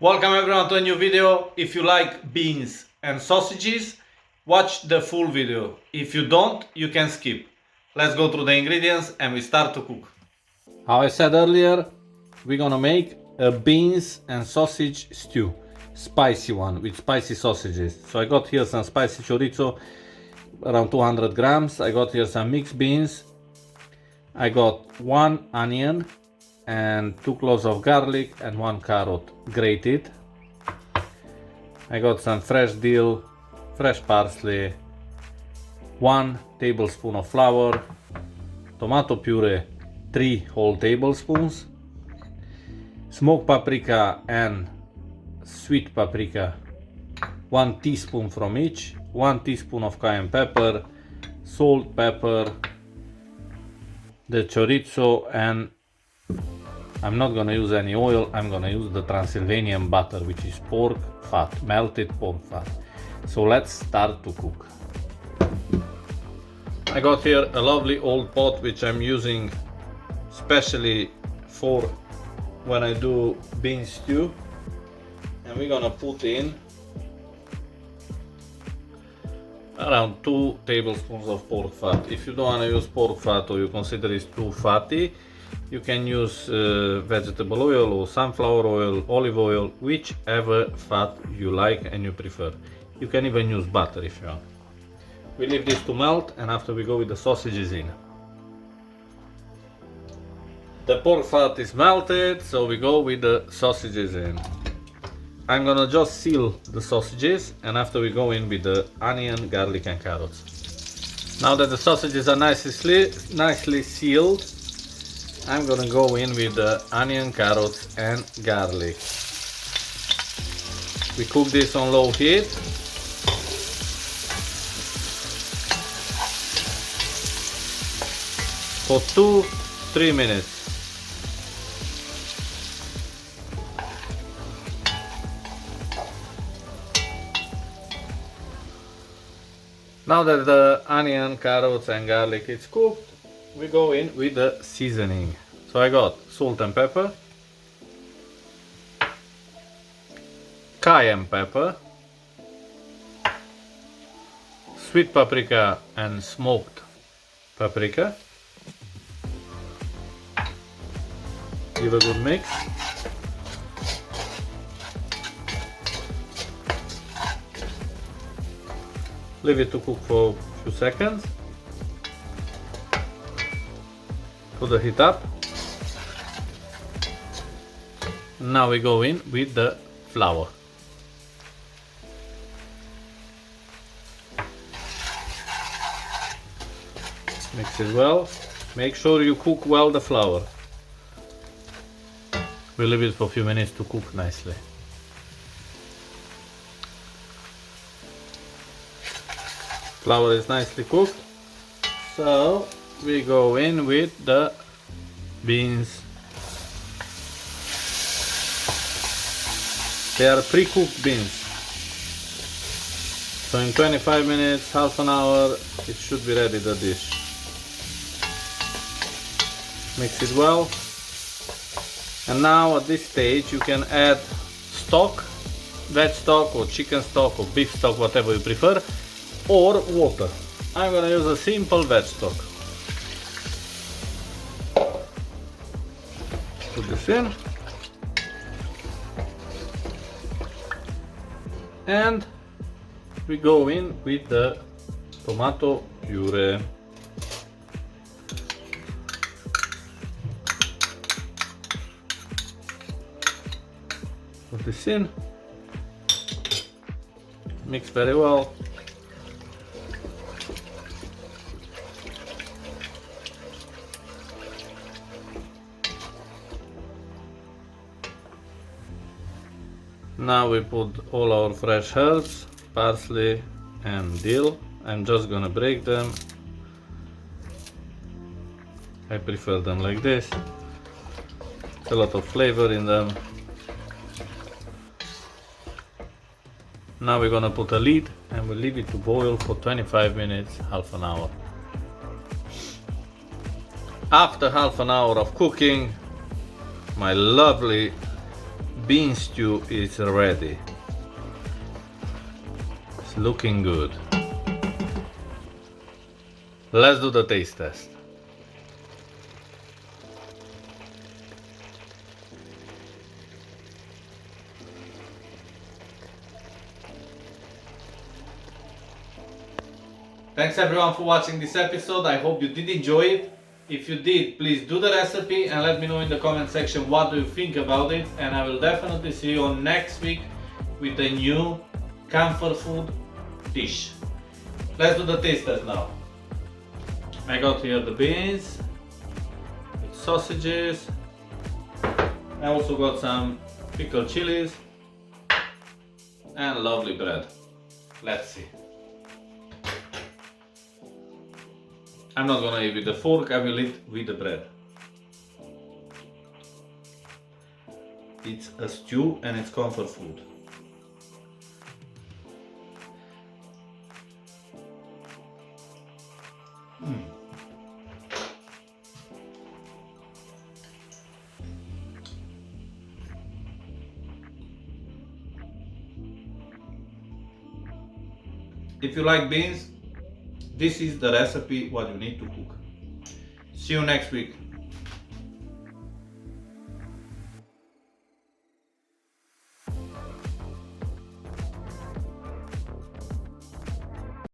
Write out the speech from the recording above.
Welcome everyone to a new video. If you like beans and sausages, watch the full video. If you don't, you can skip. Let's go through the ingredients and we start to cook. How I said earlier, we're gonna make a beans and sausage stew. Spicy one with spicy sausages. So I got here some spicy chorizo, around 200 grams. I got here some mixed beans. I got 1 onion and 2 cloves of garlic and 1 carrot grated. I got some fresh dill, fresh parsley, 1 tablespoon of flour, tomato puree 3 whole tablespoons, smoked paprika and sweet paprika 1 teaspoon from each, 1 teaspoon of cayenne pepper, salt, pepper, the chorizo, and I'm not gonna use any oil, I'm gonna use the Transylvanian butter, which is pork fat, melted pork fat. So let's start to cook. I got here a lovely old pot which I'm using specially for when I do bean stew, and we're gonna put in around 2 tablespoons of pork fat. If you don't want to use pork fat or you consider it's too fatty, you can use vegetable oil or sunflower oil, olive oil, whichever fat you like and you prefer. You can even use butter if you want. We leave this to melt, and after we go with the sausages in. The pork fat is melted, so we go with the sausages in. I'm gonna just seal the sausages, and after we go in with the onion, garlic and carrots. Now that the sausages are nicely sealed, I'm gonna go in with the onion, carrots and garlic. We cook this on low heat. For 2-3 minutes. Now that the onion, carrots and garlic is cooked, we go in with the seasoning. So I got salt and pepper, cayenne pepper, sweet paprika and smoked paprika. Give a good mix. Leave it to cook for a few seconds. Put the heat up. Now we go in with the flour. Mix it well. Make sure you cook well the flour. We leave it for a few minutes to cook nicely. Flour is nicely cooked, so we go in with the beans. They are pre-cooked beans, so in 25 minutes, half an hour, it should be ready, the dish. Mix it well, and now at this stage you can add stock, veg stock or chicken stock or beef stock, whatever you prefer, or water. I'm gonna use a simple veg stock. Put this in. And we go in with the tomato puree. Put this in. Mix very well. Now we put all our fresh herbs, parsley and dill. I'm just gonna break them. I prefer them like this. It's a lot of flavor in them. Now we're gonna put a lid and we'll leave it to boil for 25 minutes, half an hour. After half an hour of cooking, my lovely bean stew is ready. It's looking good. Let's do the taste test. Thanks everyone for watching this episode. I hope you did enjoy it. If you did, please do the recipe and let me know in the comment section what do you think about it, and I will definitely see you on next week with a new comfort food dish. Let's do the taste test now. I got here the beans, with sausages. I also got some pickled chilies and lovely bread. Let's see. I'm not gonna eat with the fork, I will eat with the bread. It's a stew and it's comfort food. If you like beans, this is the recipe what you need to cook. See you next week.